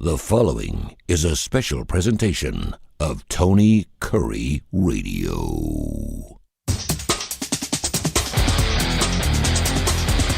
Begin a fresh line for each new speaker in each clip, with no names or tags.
The following is a special presentation of Tony Kurre Radio.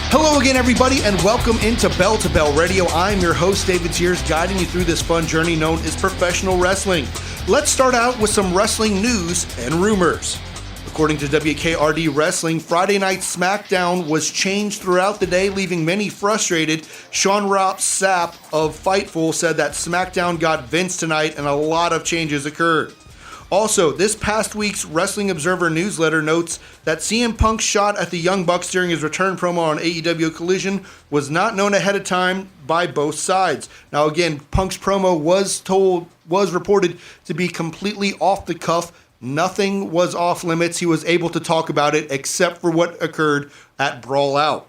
Hello again, everybody, and welcome into Bell to Bell Radio. I'm your host, David Sears, guiding you through this fun journey known as professional wrestling. Let's start out with some wrestling news and rumors. According to WKRD Wrestling, Friday Night SmackDown was changed throughout the day, leaving many frustrated. Sean Ross Sapp of Fightful said that SmackDown got Vince tonight and a lot of changes occurred. Also, this past week's Wrestling Observer newsletter notes that CM Punk's shot at the Young Bucks during his return promo on AEW Collision was not known ahead of time by both sides. Now again, Punk's promo was reported to be completely off the cuff. Nothing was off limits. He was able to talk about it except for what occurred at Brawl Out.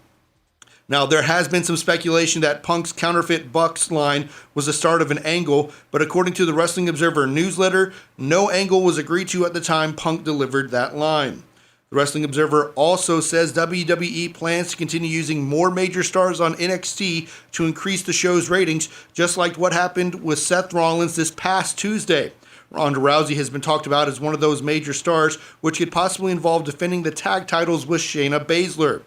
Now, there has been some speculation that Punk's counterfeit Bucks line was the start of an angle, but according to the Wrestling Observer newsletter, no angle was agreed to at the time Punk delivered that line. The Wrestling Observer also says WWE plans to continue using more major stars on NXT to increase the show's ratings, just like what happened with Seth Rollins this past Tuesday. Ronda Rousey has been talked about as one of those major stars, which could possibly involve defending the tag titles with Shayna Baszler.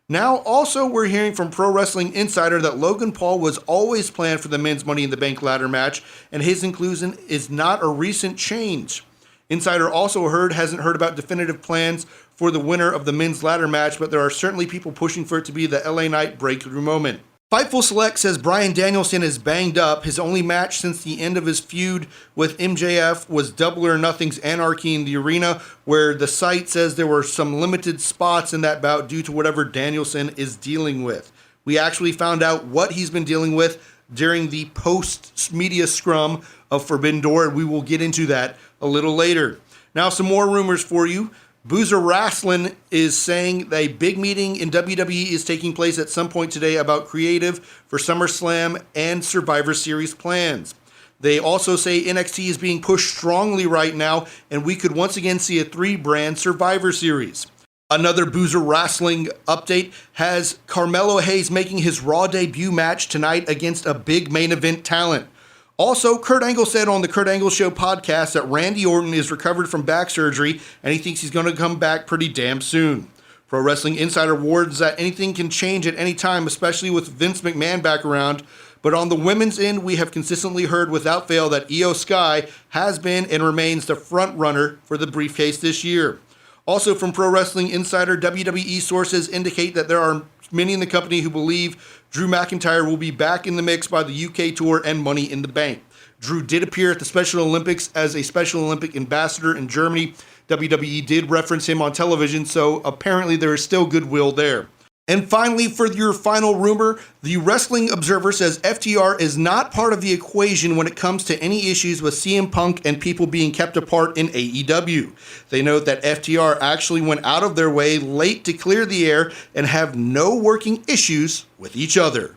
Now, also, we're hearing from Pro Wrestling Insider that Logan Paul was always planned for the men's Money in the Bank ladder match, and his inclusion is not a recent change. Insider also hasn't heard about definitive plans for the winner of the men's ladder match, but there are certainly people pushing for it to be the LA Knight breakthrough moment. Fightful Select says Bryan Danielson is banged up. His only match since the end of his feud with MJF was Double or Nothing's Anarchy in the Arena, where the site says there were some limited spots in that bout due to whatever Danielson is dealing with. We actually found out what he's been dealing with during the post-media scrum of Forbidden Door, and we will get into that a little later. Now, some more rumors for you. Boozer Wrestling is saying that a big meeting in WWE is taking place at some point today about creative for SummerSlam and Survivor Series plans. They also say NXT is being pushed strongly right now, and we could once again see a 3-brand Survivor Series. Another Boozer Wrestling update has Carmelo Hayes making his Raw debut match tonight against a big main event talent. Also, Kurt Angle said on the Kurt Angle Show podcast that Randy Orton is recovered from back surgery and he thinks he's going to come back pretty damn soon. Pro Wrestling Insider warns that anything can change at any time, especially with Vince McMahon back around. But on the women's end, we have consistently heard without fail that Io Sky has been and remains the front runner for the briefcase this year. Also from Pro Wrestling Insider, WWE sources indicate that there are many in the company who believe Drew McIntyre will be back in the mix by the UK Tour and Money in the Bank. Drew did appear at the Special Olympics as a Special Olympic ambassador in Germany. WWE did reference him on television, so apparently there is still goodwill there. And finally, for your final rumor, the Wrestling Observer says FTR is not part of the equation when it comes to any issues with CM Punk and people being kept apart in AEW. They note that FTR actually went out of their way late to clear the air and have no working issues with each other.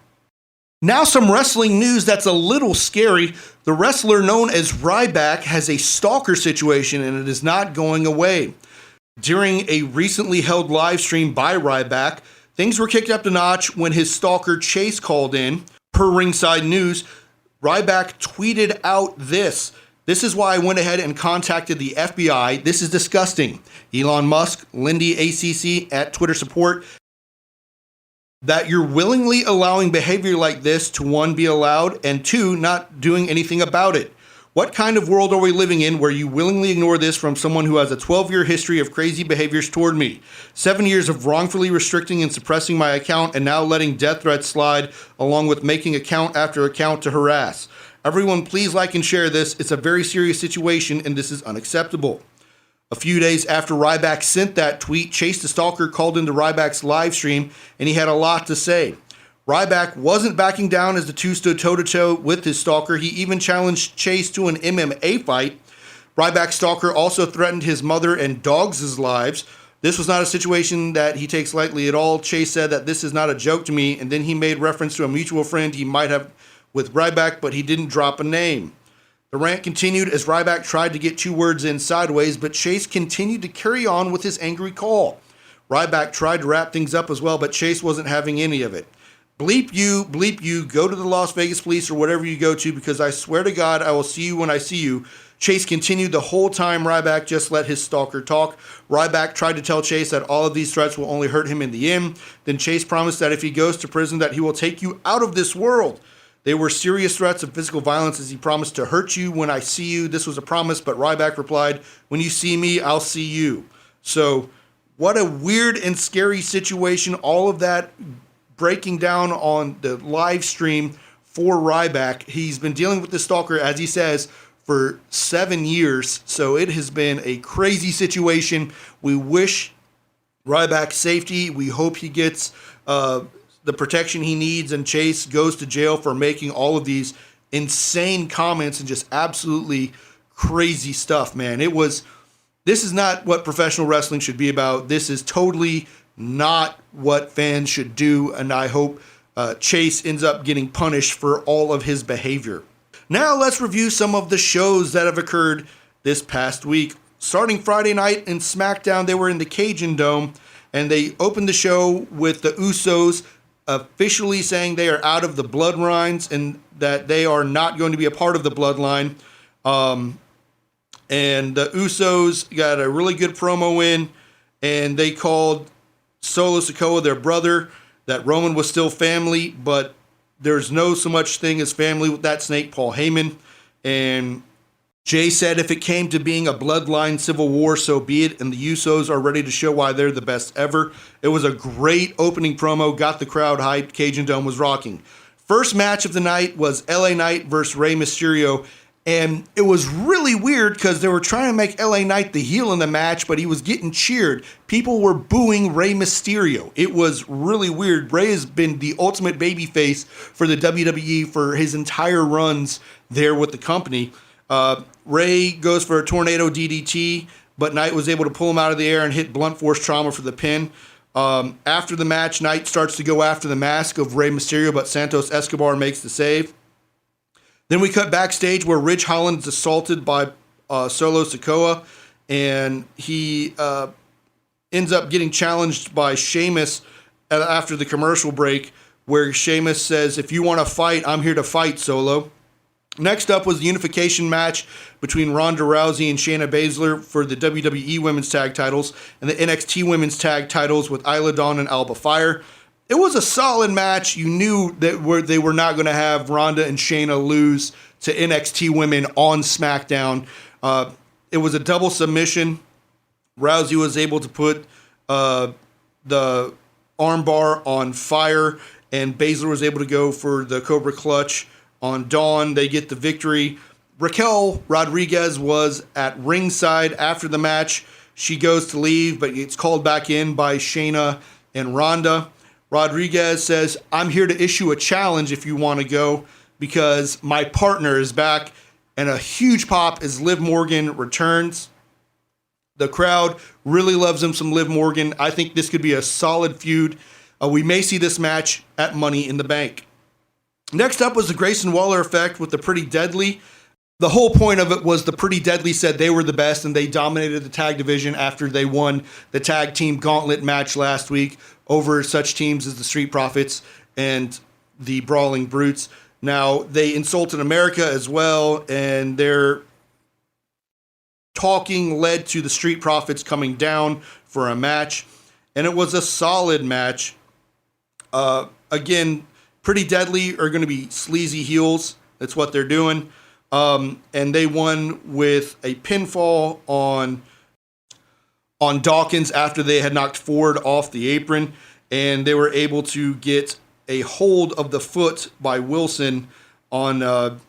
Now some wrestling news that's a little scary. The wrestler known as Ryback has a stalker situation and it is not going away. During a recently held live stream by Ryback, things were kicked up a notch when his stalker Chase called in. Per Ringside News, Ryback tweeted out this. This is why I went ahead and contacted the FBI. This is disgusting. Elon Musk, Lindy ACC at Twitter support, that you're willingly allowing behavior like this to 1, be allowed, and 2, not doing anything about it. What kind of world are we living in where you willingly ignore this from someone who has a 12-year history of crazy behaviors toward me? 7 years of wrongfully restricting and suppressing my account and now letting death threats slide, along with making account after account to harass. Everyone, please like and share this. It's a very serious situation and this is unacceptable. A few days after Ryback sent that tweet, Chase the Stalker called into Ryback's live stream and he had a lot to say. Ryback wasn't backing down as the two stood toe-to-toe with his stalker. He even challenged Chase to an MMA fight. Ryback's stalker also threatened his mother and dogs' lives. This was not a situation that he takes lightly at all. Chase said that this is not a joke to me, and then he made reference to a mutual friend he might have with Ryback, but he didn't drop a name. The rant continued as Ryback tried to get 2 words in sideways, but Chase continued to carry on with his angry call. Ryback tried to wrap things up as well, but Chase wasn't having any of it. bleep you, go to the Las Vegas police or whatever you go to, because I swear to God, I will see you when I see you. Chase continued the whole time. Ryback just let his stalker talk. Ryback tried to tell Chase that all of these threats will only hurt him in the end. Then Chase promised that if he goes to prison that he will take you out of this world. They were serious threats of physical violence, as he promised to hurt you when I see you. This was a promise, but Ryback replied, when you see me, I'll see you. So what a weird and scary situation. All of that breaking down on the live stream for Ryback. He's been dealing with this stalker, as he says, for 7 years. So it has been a crazy situation. We wish Ryback safety. We hope he gets the protection he needs, and Chase goes to jail for making all of these insane comments and just absolutely crazy stuff, man. This is not what professional wrestling should be about. This is totally not what fans should do, and I hope Chase ends up getting punished for all of his behavior. Now let's review some of the shows that have occurred this past week. Starting Friday night in SmackDown, they were in the Cajun Dome, and they opened the show with the Usos officially saying they are out of the Bloodlines and that they are not going to be a part of the Bloodline. And the Usos got a really good promo in, and they called Solo Sikoa their brother, that Roman was still family, but there's no so much thing as family with that snake, Paul Heyman. And Jay said if it came to being a bloodline civil war, so be it, and the Usos are ready to show why they're the best ever. It was a great opening promo, got the crowd hyped. Cajun Dome was rocking. First match of the night was LA Knight versus Rey Mysterio, and it was really weird because they were trying to make LA Knight the heel in the match, but he was getting cheered. People were booing Rey Mysterio. It was really weird. Rey has been the ultimate babyface for the WWE for his entire runs there with the company. Rey goes for a tornado DDT, but Knight was able to pull him out of the air and hit blunt force trauma for the pin. After the match, Knight starts to go after the mask of Rey Mysterio, but Santos Escobar makes the save. Then we cut backstage where Ridge Holland is assaulted by Solo Sikoa, and he ends up getting challenged by Sheamus after the commercial break, where Sheamus says, if you want to fight, I'm here to fight, Solo. Next up was the unification match between Ronda Rousey and Shayna Baszler for the WWE Women's Tag Titles and the NXT Women's Tag Titles with Isla Dawn and Alba Fire. It was a solid match. You knew that they were not going to have Ronda and Shayna lose to NXT women on SmackDown. It was a double submission. Rousey was able to put the armbar on Fire, and Baszler was able to go for the Cobra Clutch on Dawn. They get the victory. Raquel Rodriguez was at ringside after the match. She goes to leave, but gets called back in by Shayna and Ronda. Rodriguez says, I'm here to issue a challenge if you want to go, because my partner is back. And a huge pop as Liv Morgan returns. The crowd really loves him some Liv Morgan. I think this could be a solid feud. We may see this match at Money in the Bank. Next up was the Grayson Waller effect with the Pretty Deadly. The whole point of it was the Pretty Deadly said they were the best, and they dominated the tag division after they won the tag team gauntlet match last week over such teams as the Street Profits and the Brawling Brutes. Now, they insulted America as well, and their talking led to the Street Profits coming down for a match, and it was a solid match. Again, Pretty Deadly are going to be sleazy heels. That's what they're doing. And they won with a pinfall on Dawkins after they had knocked Ford off the apron, and they were able to get a hold of the foot by Wilson on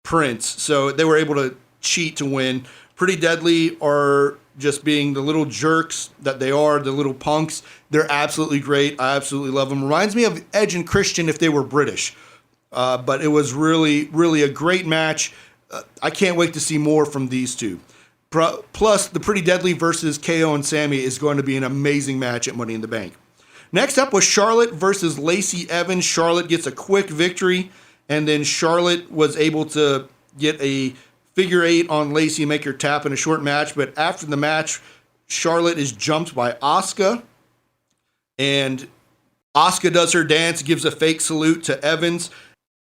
Prince. So they were able to cheat to win. Pretty Deadly are just being the little jerks that they are, the little punks. They're absolutely great. I absolutely love them. Reminds me of Edge and Christian if they were British. But it was really, really a great match. I can't wait to see more from these two. Plus, the Pretty Deadly versus KO and Sammy is going to be an amazing match at Money in the Bank. Next up was Charlotte versus Lacey Evans. Charlotte gets a quick victory, and then Charlotte was able to get a figure eight on Lacey and make her tap in a short match. But after the match, Charlotte is jumped by Asuka, and Asuka does her dance, gives a fake salute to Evans.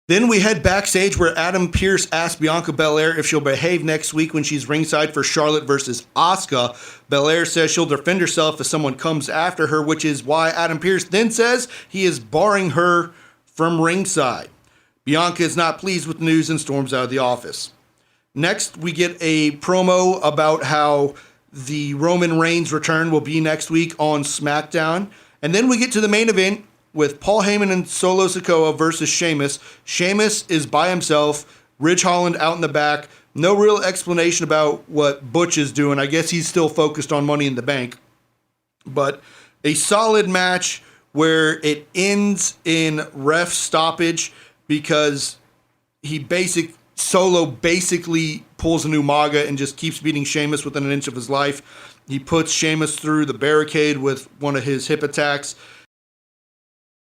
Then we head backstage where Adam Pearce asks Bianca Belair if she'll behave next week when she's ringside for Charlotte versus Asuka. Belair says she'll defend herself if someone comes after her, which is why Adam Pearce then says he is barring her from ringside. Bianca is not pleased with the news and storms out of the office. Next, we get a promo about how the Roman Reigns return will be next week on SmackDown. And then we get to the main event with Paul Heyman and Solo Sikoa versus Sheamus. Sheamus is by himself, Ridge Holland out in the back. No real explanation about what Butch is doing. I guess he's still focused on Money in the Bank. But a solid match where it ends in ref stoppage because Solo basically pulls a new MAGA and just keeps beating Sheamus within an inch of his life. He puts Sheamus through the barricade with one of his hip attacks.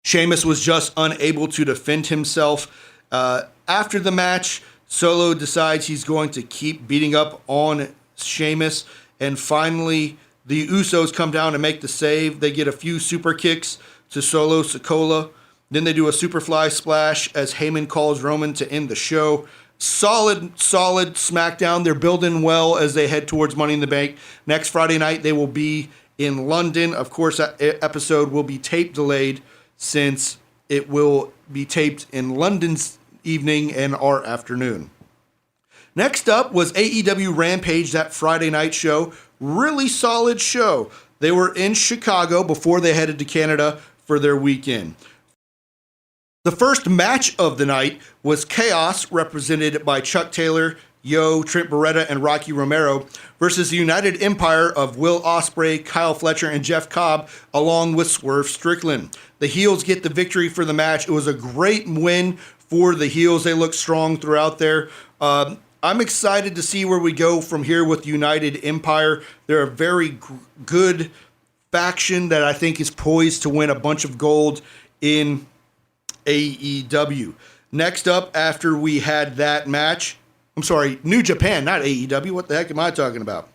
Sheamus was just unable to defend himself. After the match, Solo decides he's going to keep beating up on Sheamus. And finally, the Usos come down and make the save. They get a few super kicks to Solo Sikoa. Then they do a Superfly splash as Heyman calls Roman to end the show. Solid SmackDown. They're building well as they head towards Money in the Bank. Next Friday night, they will be in London. Of course, that episode will be tape delayed since it will be taped in London's evening and our afternoon. Next up was AEW Rampage, that Friday night show. Really solid show. They were in Chicago before they headed to Canada for their weekend. The first match of the night was Chaos, represented by Chuck Taylor, Yo, Trent Beretta, and Rocky Romero, versus the United Empire of Will Ospreay, Kyle Fletcher, and Jeff Cobb, along with Swerve Strickland. The heels get the victory for the match. It was a great win for the heels. They look strong throughout there. I'm excited to see where we go from here with United Empire. They're a very good faction that I think is poised to win a bunch of gold in AEW. Next up, after we had that match, New Japan, not AEW. What the heck am I talking about?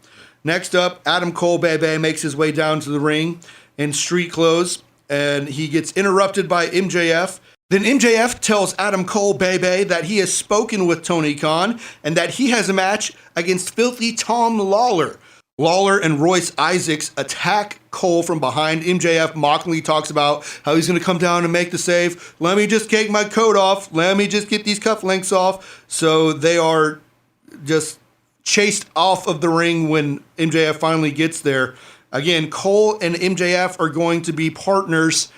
Next up, Adam Cole Bebe makes his way down to the ring in street clothes, and he gets interrupted by MJF. Then MJF tells Adam Cole Bebe that he has spoken with Tony Khan and that he has a match against Filthy Tom Lawler. Lawler and Royce Isaacs attack Cole from behind. MJF mockingly talks about how he's going to come down and make the save. Let me just take my coat off. Let me just get these cufflinks off. So they are just chased off of the ring when MJF finally gets there. Again, Cole and MJF are going to be partners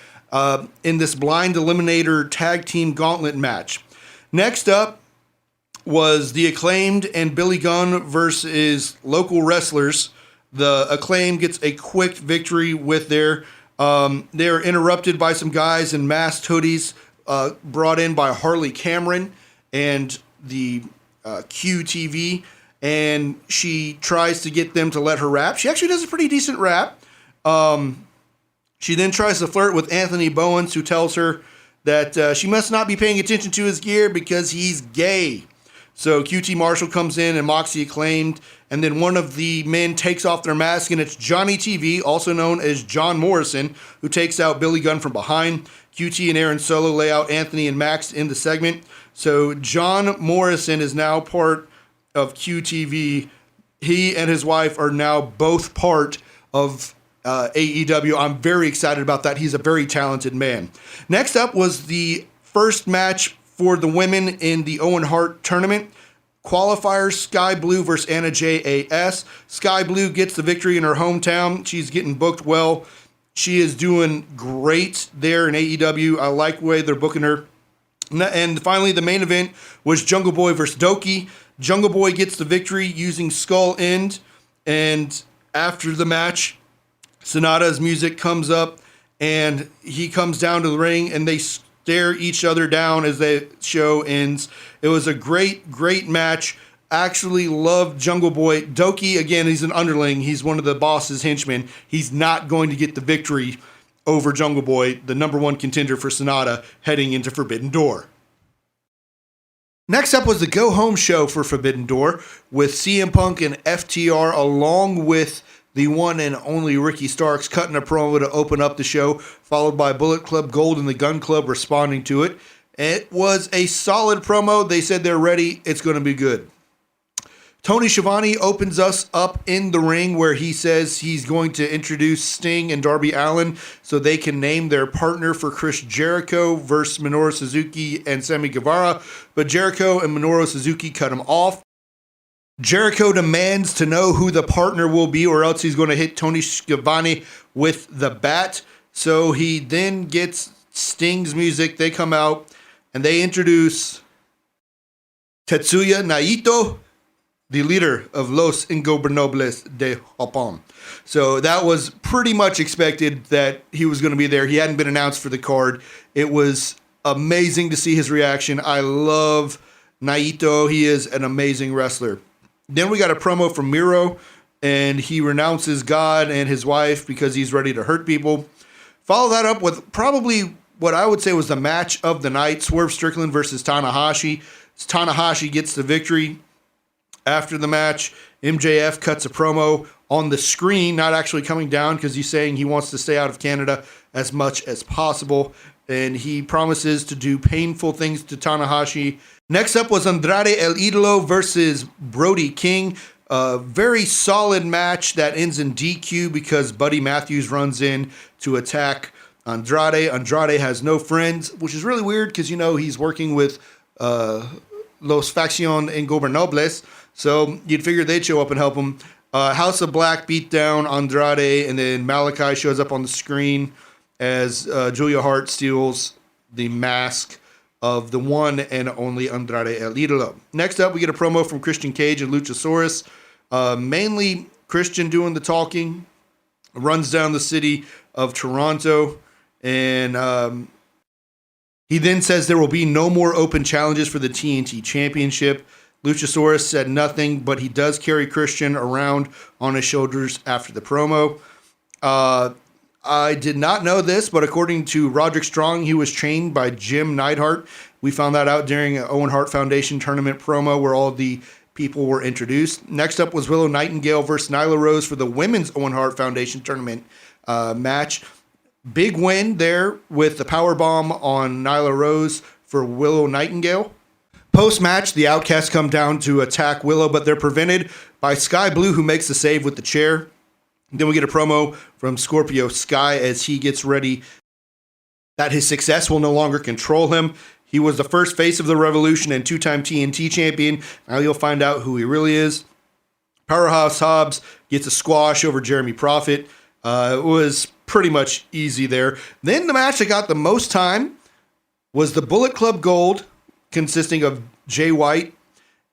in this blind eliminator tag team gauntlet match. Next up was the Acclaimed and Billy Gunn versus local wrestlers. The Acclaim gets a quick victory with they're interrupted by some guys in masked hoodies brought in by Harley Cameron and the QTV, and she tries to get them to let her rap. She actually does a pretty decent rap. She then tries to flirt with Anthony Bowens, who tells her that she must not be paying attention to his gear because he's gay. So QT Marshall comes in and mocks the Acclaimed, and then one of the men takes off their mask, and it's Johnny TV, also known as John Morrison, who takes out Billy Gunn from behind. QT and Aaron Solo lay out Anthony and Max in the segment. So John Morrison is now part of QTV. He and his wife are now both part of AEW. I'm very excited about that. He's a very talented man. Next up was the first match for the women in the Owen Hart tournament. Qualifiers, Sky Blue versus Anna J.A.S. Sky Blue gets the victory in her hometown. She's getting booked well. She is doing great there in AEW. I like the way they're booking her. And finally, the main event was Jungle Boy versus Doki. Jungle Boy gets the victory using Skull End. And after the match, Sonata's music comes up, and he comes down to the ring, and they stare each other down as the show ends. It was a great match. Actually loved Jungle Boy. Doki, again, he's an underling. He's one of the boss's henchmen. He's not going to get the victory over Jungle Boy, the number one contender for Sonata, heading into Forbidden Door. Next up was the Go Home show for Forbidden Door with CM Punk and FTR, along with the one and only Ricky Starks cutting a promo to open up the show, followed by Bullet Club Gold and the Gun Club responding to it. It was a solid promo. They said they're ready. It's going to be good. Tony Schiavone opens us up in the ring where he says he's going to introduce Sting and Darby Allin so they can name their partner for Chris Jericho versus Minoru Suzuki and Sammy Guevara. But Jericho and Minoru Suzuki cut him off. Jericho demands to know who the partner will be or else he's going to hit Tony Schiavone with the bat. So he then gets Sting's music. They come out and they introduce Tetsuya Naito, the leader of Los Ingobernables de Japón. So that was pretty much expected that he was going to be there. He hadn't been announced for the card. It was amazing to see his reaction. I love Naito. He is an amazing wrestler. Then we got a promo from Miro, and he renounces God and his wife because he's ready to hurt people. Follow that up with probably what I would say was the match of the night, Swerve Strickland versus Tanahashi. Tanahashi gets the victory. After the match, MJF cuts a promo on the screen, not actually coming down because he's saying he wants to stay out of Canada as much as possible. And he promises to do painful things to Tanahashi. Next up was Andrade El Idolo versus Brody King. A very solid match that ends in DQ because Buddy Matthews runs in to attack Andrade. Andrade has no friends, which is really weird because, you know, he's working with Los Facción Ingobernables. So you'd figure they'd show up and help him. House of Black beat down Andrade, and then Malachi shows up on the screen as Julia Hart steals the mask of the one and only Andrade El Idolo. Next up, we get a promo from Christian Cage and Luchasaurus. Mainly Christian doing the talking. Runs down the city of Toronto. And he then says there will be no more open challenges for the TNT Championship. Luchasaurus said nothing, but he does carry Christian around on his shoulders after the promo. I did not know this, but according to Roderick Strong, he was trained by Jim Neidhart. We found that out during an Owen Hart Foundation tournament promo where all the people were introduced. Next up was Willow Nightingale versus Nyla Rose for the Women's Owen Hart Foundation tournament match. Big win there with the powerbomb on Nyla Rose for Willow Nightingale. Post-match, the Outcasts come down to attack Willow, but they're prevented by Sky Blue, who makes the save with the chair. Then we get a promo from Scorpio Sky as he gets ready that his success will no longer control him. He was the first face of the Revolution and two-time TNT champion. Now you'll find out who he really is. Powerhouse Hobbs gets a squash over Jeremy Prophet. It was pretty much easy there. Then the match that got the most time was the Bullet Club Gold, consisting of Jay White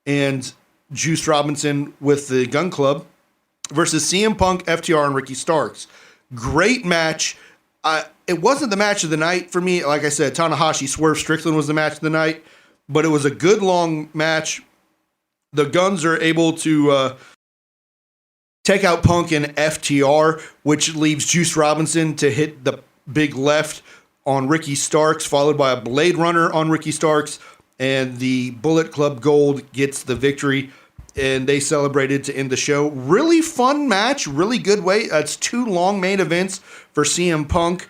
and Juice Robinson with the Gun Club versus CM Punk, FTR, and Ricky Starks. Great match. It wasn't the match of the night for me. Like I said, Tanahashi Swerve Strickland was the match of the night, but it was a good long match. The Guns are able to take out Punk and FTR, which leaves Juice Robinson to hit the big left on Ricky Starks, followed by a Blade Runner on Ricky Starks, and the Bullet Club Gold gets the victory. And they celebrated to end the show. Really fun match, really good way. It's two long main events for CM Punk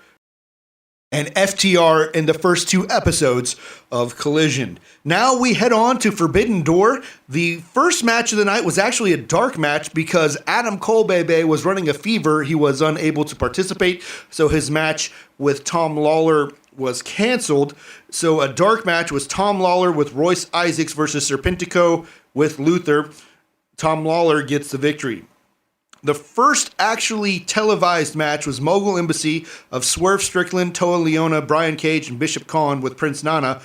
and FTR in the first two episodes of Collision. Now we head on to Forbidden Door. The first match of the night was actually a dark match because Adam Cole Bebe was running a fever. He was unable to participate, so his match with Tom Lawler was canceled. So a dark match was Tom Lawler with Royce Isaacs versus Serpentico with Luther. Tom Lawler gets the victory. The first actually televised match was Mogul Embassy of Swerve Strickland, Toa Leona, Brian Cage, and Bishop Khan with Prince Nana,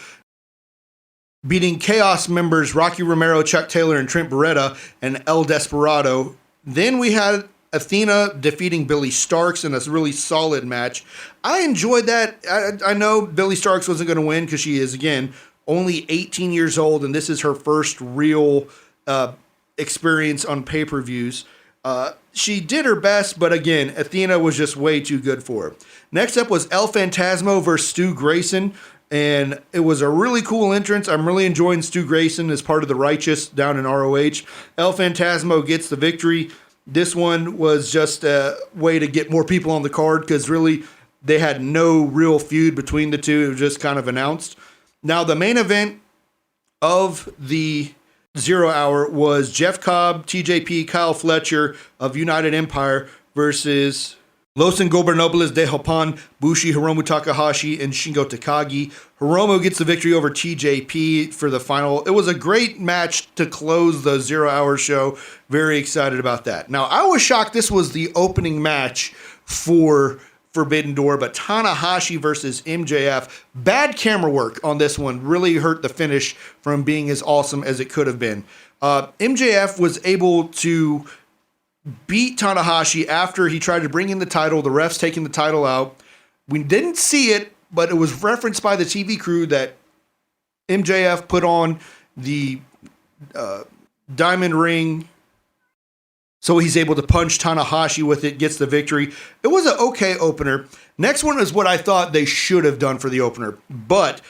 beating Chaos members Rocky Romero, Chuck Taylor, and Trent Beretta, and El Desperado. Then we had Athena defeating Billy Starks in a really solid match. I enjoyed that. I know Billy Starks wasn't going to win because she is, again, only 18 years old, and this is her first real experience on pay-per-views. She did her best, but again, Athena was just way too good for her. Next up was El Phantasmo versus Stu Grayson, and it was a really cool entrance. I'm really enjoying Stu Grayson as part of the Righteous down in ROH. El Phantasmo gets the victory. This one was just a way to get more people on the card because really they had no real feud between the two. It was just kind of announced. Now, the main event of the 0 Hour was Jeff Cobb, TJP, Kyle Fletcher of United Empire versus Los Ingobernables de Japan, Bushi, Hiromu Takahashi, and Shingo Takagi. Hiromu gets the victory over TJP for the final. It was a great match to close the 0 Hour show. Very excited about that. Now, I was shocked this was the opening match for Forbidden Door, but Tanahashi versus MJF. Bad camera work on this one really hurt the finish from being as awesome as it could have been. MJF was able to beat Tanahashi after he tried to bring in the title, the refs taking the title out. We didn't see it, but it was referenced by the TV crew that MJF put on the diamond ring, so he's able to punch Tanahashi with it, gets the victory. It was an okay opener. Next one is what I thought they should have done for the opener, but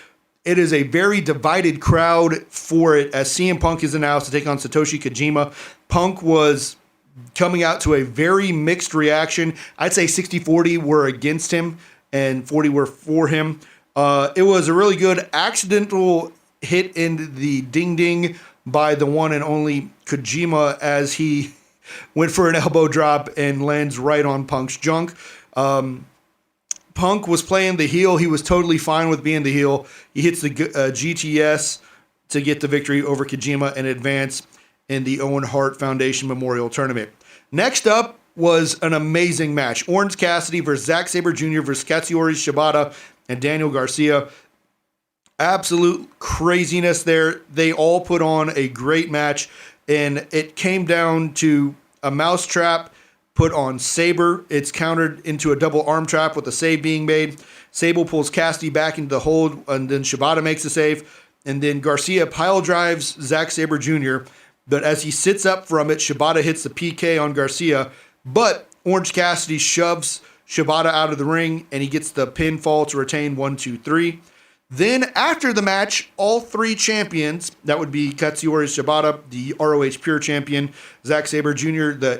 it is a very divided crowd for it as CM Punk is announced to take on Satoshi Kojima. Punk was coming out to a very mixed reaction. I'd say 60-40 were against him and 40 were for him. It was a really good accidental hit in the ding-ding by the one and only Kojima as he went for an elbow drop and lands right on Punk's junk. Punk was playing the heel. He was totally fine with being the heel. He hits the GTS to get the victory over Kojima and advance in the Owen Hart Foundation Memorial Tournament. Next up was an amazing match. Orange Cassidy versus Zack Sabre Jr. versus Katsuyori Shibata and Daniel Garcia. Absolute craziness there. They all put on a great match, and it came down to a mousetrap put on Sabre. It's countered into a double arm trap with a save being made. Sable pulls Cassidy back into the hold, and then Shibata makes a save. And then Garcia pile drives Zack Sabre Jr., but as he sits up from it, Shibata hits the PK on Garcia, but Orange Cassidy shoves Shibata out of the ring, and he gets the pinfall to retain 1, 2, 3. Then after the match, all three champions, that would be Katsuyori Shibata, the ROH Pure Champion, Zack Sabre Jr., the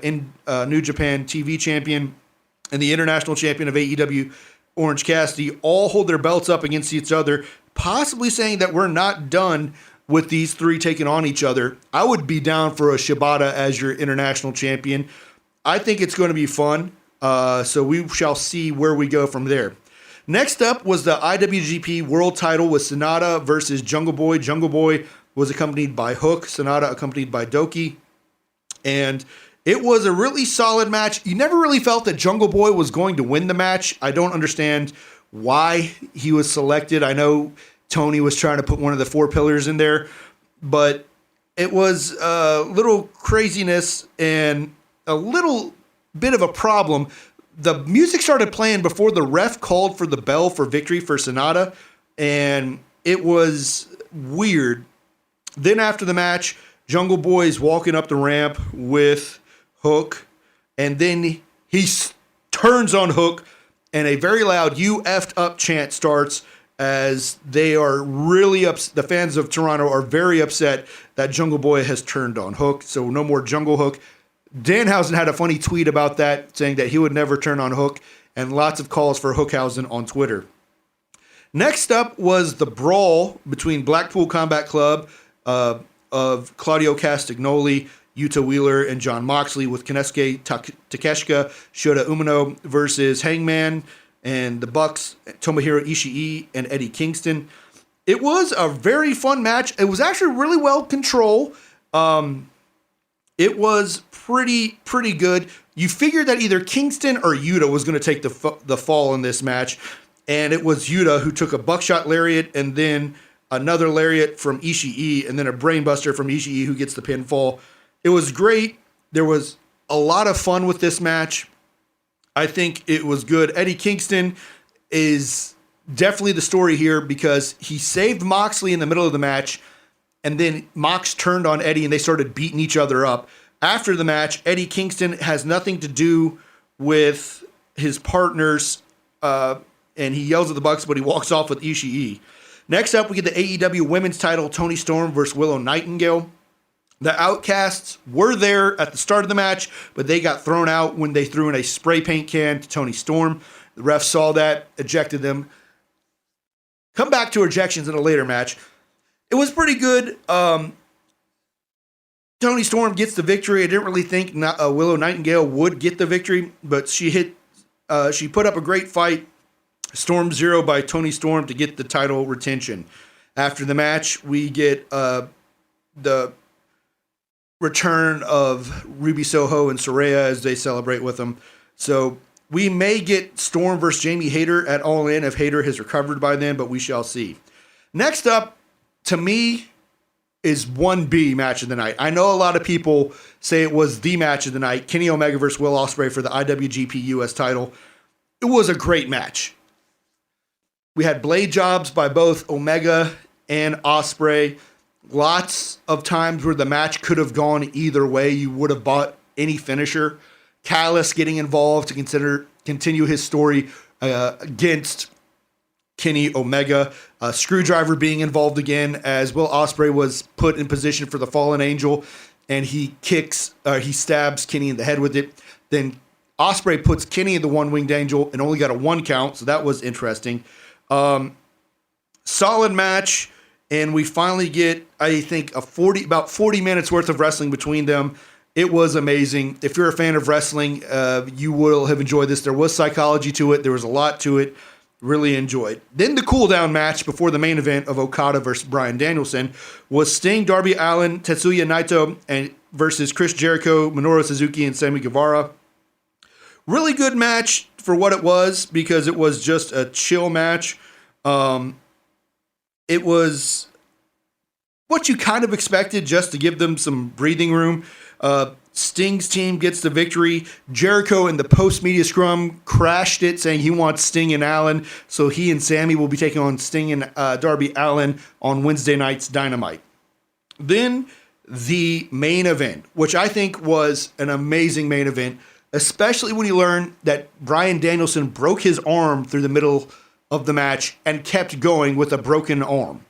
New Japan TV Champion, and the International Champion of AEW, Orange Cassidy, all hold their belts up against each other, possibly saying that we're not done with these three taking on each other. I would be down for a Shibata as your international champion. I think it's going to be fun, so we shall see where we go from there. Next up was the IWGP World Title with Sonata versus Jungle Boy. Jungle Boy was accompanied by Hook, Sonata accompanied by Doki, and it was a really solid match. You never really felt that Jungle Boy was going to win the match. I don't understand why he was selected. I know Tony was trying to put one of the four pillars in there, but it was a little craziness and a little bit of a problem. The music started playing before the ref called for the bell for victory for Sonata, and it was weird. Then after the match, Jungle Boy's walking up the ramp with Hook, and then he turns on Hook, and a very loud "you effed up" chant starts as they are really the fans of Toronto are very upset that Jungle Boy has turned on Hook, so no more Jungle Hook. Danhausen had a funny tweet about that, saying that he would never turn on Hook, and lots of calls for Hookhausen on Twitter. Next up was the brawl between Blackpool Combat Club of Claudio Castagnoli, Yuta Wheeler, and John Moxley, with Konosuke Takeshita, Shota Umino versus Hangman and the Bucks, Tomohiro Ishii and Eddie Kingston. It was a very fun match. It was actually really well controlled. It was pretty good. You figured that either Kingston or Yuta was going to take the fall in this match, and it was Yuta who took a buckshot lariat and then another lariat from Ishii and then a brainbuster from Ishii who gets the pinfall. It was great. There was a lot of fun with this match. I think it was good. Eddie Kingston is definitely the story here because he saved Moxley in the middle of the match, and then Mox turned on Eddie and they started beating each other up. After the match, Eddie Kingston has nothing to do with his partners, and he yells at the Bucks, but he walks off with Ishii. Next up, we get the AEW Women's Title, Toni Storm versus Willow Nightingale. The Outcasts were there at the start of the match, but they got thrown out when they threw in a spray paint can to Tony Storm. The ref saw that, ejected them. Come back to ejections in a later match. It was pretty good. Tony Storm gets the victory. I didn't really think Willow Nightingale would get the victory, but she put up a great fight. Storm Zero by Tony Storm to get the title retention. After the match, we get the return of Ruby Soho and Saraya as they celebrate with them. So we may get Storm versus Jamie Hayter at All In if Hayter has recovered by then, but we shall see. Next up, to me, is 1B match of the night. I know a lot of people say it was the match of the night. Kenny Omega versus Will Ospreay for the IWGP US title. It was a great match. We had blade jobs by both Omega and Ospreay. Lots of times where the match could have gone either way. You would have bought any finisher. Callis getting involved to continue his story against Kenny Omega. Screwdriver being involved again as Will Ospreay was put in position for the Fallen Angel, and he stabs Kenny in the head with it. Then Ospreay puts Kenny in the One-Winged Angel and only got a 1 count, so that was interesting. Solid match. And we finally get, I think, about 40 minutes worth of wrestling between them. It was amazing. If you're a fan of wrestling, you will have enjoyed this. There was psychology to it. There was a lot to it. Really enjoyed. Then the cool-down match before the main event of Okada versus Bryan Danielson was Sting, Darby Allin, Tetsuya Naito versus Chris Jericho, Minoru Suzuki, and Sammy Guevara. Really good match for what it was because it was just a chill match. It was what you kind of expected just to give them some breathing room. Sting's team gets the victory. Jericho in the post-media scrum crashed it, saying he wants Sting and Allin. So he and Sammy will be taking on Sting and Darby Allin on Wednesday night's Dynamite. Then the main event, which I think was an amazing main event, especially when you learn that Bryan Danielson broke his arm through the middle of the match and kept going with a broken arm.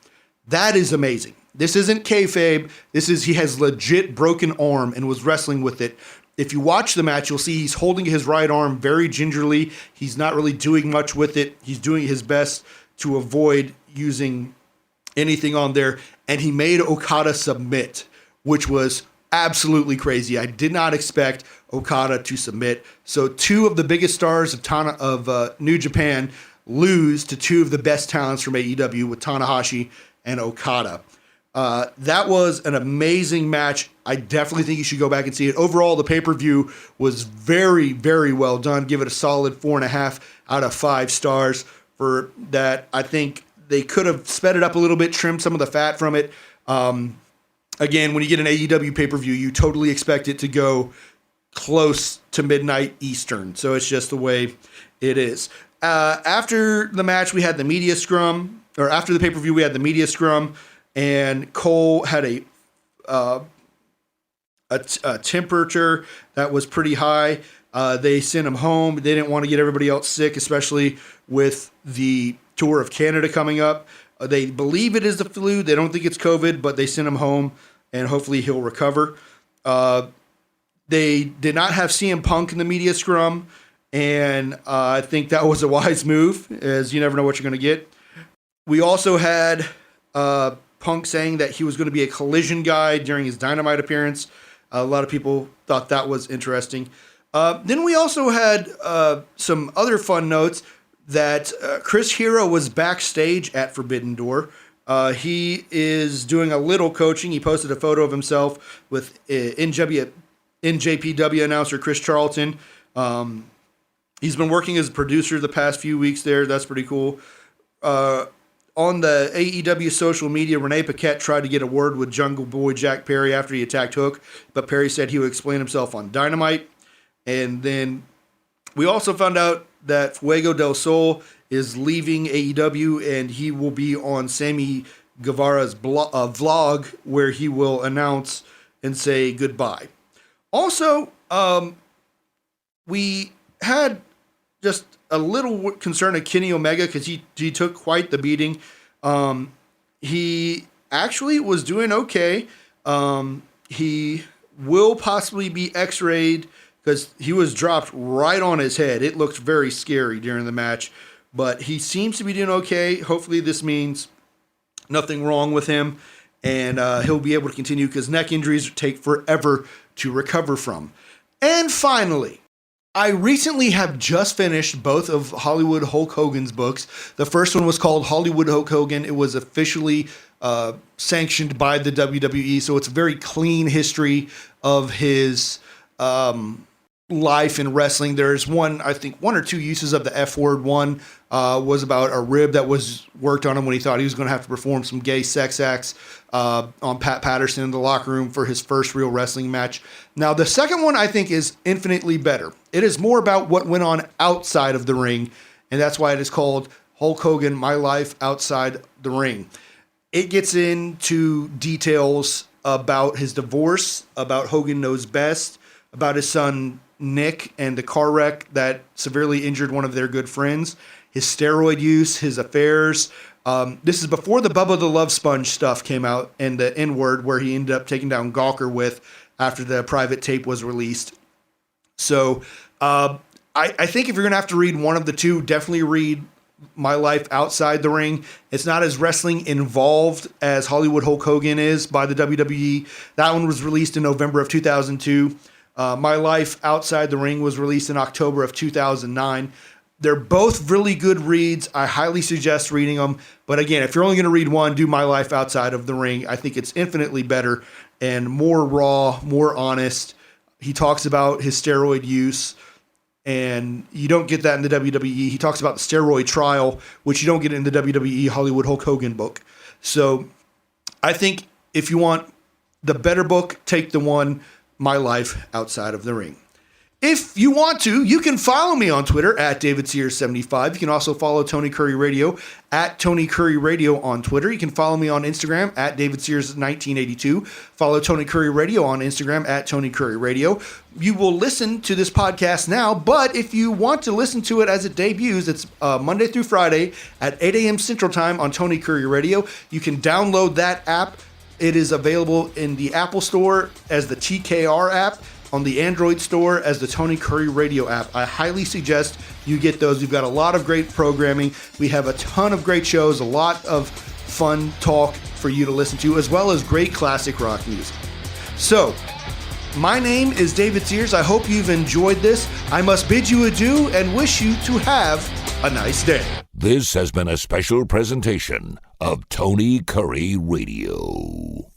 That is amazing. This isn't kayfabe. He has legit broken arm and was wrestling with it. If you watch the match, you'll see he's holding his right arm very gingerly. He's not really doing much with it. He's doing his best to avoid using anything on there. And he made Okada submit, which was absolutely crazy. I did not expect Okada to submit. So 2 of the biggest stars of New Japan lose to 2 of the best talents from AEW with Tanahashi and Okada. That was an amazing match. I definitely think you should go back and see it. Overall, the pay-per-view was very, very well done. Give it a solid 4.5 out of 5 stars for that. I think they could have sped it up a little bit, trimmed some of the fat from it. Again, when you get an AEW pay-per-view, you totally expect it to go close to midnight Eastern. So it's just the way it is. After the match, we had the media scrum, or after the pay-per-view, we had the media scrum, and Cole had a temperature that was pretty high. They sent him home. They didn't want to get everybody else sick, especially with the tour of Canada coming up. They believe it is the flu. They don't think it's COVID, but they sent him home, and hopefully he'll recover. They did not have CM Punk in the media scrum, and I think that was a wise move, as you never know what you're going to get. We also had Punk saying that he was going to be a Collision guy during his Dynamite appearance. A lot of people thought that was interesting. Then we also had some other fun notes that Chris Hero was backstage at Forbidden Door. He is doing a little coaching. He posted a photo of himself with NJPW announcer Chris Charlton. He's been working as a producer the past few weeks there. That's pretty cool. On the AEW social media, Renee Paquette tried to get a word with Jungle Boy Jack Perry after he attacked Hook, but Perry said he would explain himself on Dynamite. And then we also found out that Fuego del Sol is leaving AEW, and he will be on Sammy Guevara's vlog, where he will announce and say goodbye. Also, we had just a little concern of Kenny Omega because he took quite the beating. He actually was doing okay. He will possibly be x-rayed because he was dropped right on his head. It looked very scary during the match, but he seems to be doing okay. Hopefully this means nothing wrong with him, and he'll be able to continue because neck injuries take forever to recover from. And finally, I recently have just finished both of Hollywood Hulk Hogan's books. The first one was called Hollywood Hulk Hogan. It was officially sanctioned by the WWE, so it's a very clean history of his life in wrestling. There's one or two uses of the F word. One was about a rib that was worked on him when he thought he was going to have to perform some gay sex acts on Pat Patterson in the locker room for his first real wrestling match. Now, the second one I think is infinitely better. It is more about what went on outside of the ring, and that's why it is called Hulk Hogan, My Life Outside the Ring. It gets into details about his divorce, about Hogan Knows Best, about his son Nick and the car wreck that severely injured one of their good friends, his steroid use, his affairs. This is before the Bubba the Love Sponge stuff came out and the N-word where he ended up taking down Gawker with after the private tape was released. So I think if you're going to have to read one of the two, definitely read My Life Outside the Ring. It's not as wrestling involved as Hollywood Hulk Hogan is by the WWE. That one was released in November of 2002. My Life Outside the Ring was released in October of 2009. They're both really good reads. I highly suggest reading them. But again, if you're only going to read one, do My Life Outside of the Ring. I think it's infinitely better and more raw, more honest. He talks about his steroid use, and you don't get that in the WWE. He talks about the steroid trial, which you don't get in the WWE Hollywood Hulk Hogan book. So I think if you want the better book, take the one, My Life Outside of the Ring. If you want to, you can follow me on Twitter at DavidSears75. You can also follow Tony Curry Radio at Tony Curry Radio on Twitter. You can follow me on Instagram at DavidSears1982. Follow Tony Curry Radio on Instagram at Tony Curry Radio. You will listen to this podcast now, but if you want to listen to it as it debuts, it's Monday through Friday at 8 a.m. Central Time on Tony Curry Radio. You can download that app. It is available in the Apple Store as the TKR app, on the Android store as the Tony Curry Radio app. I highly suggest you get those. We've got a lot of great programming. We have a ton of great shows, a lot of fun talk for you to listen to, as well as great classic rock music. So, my name is David Sears. I hope you've enjoyed this. I must bid you adieu and wish you to have a nice day.
This has been a special presentation of Tony Curry Radio.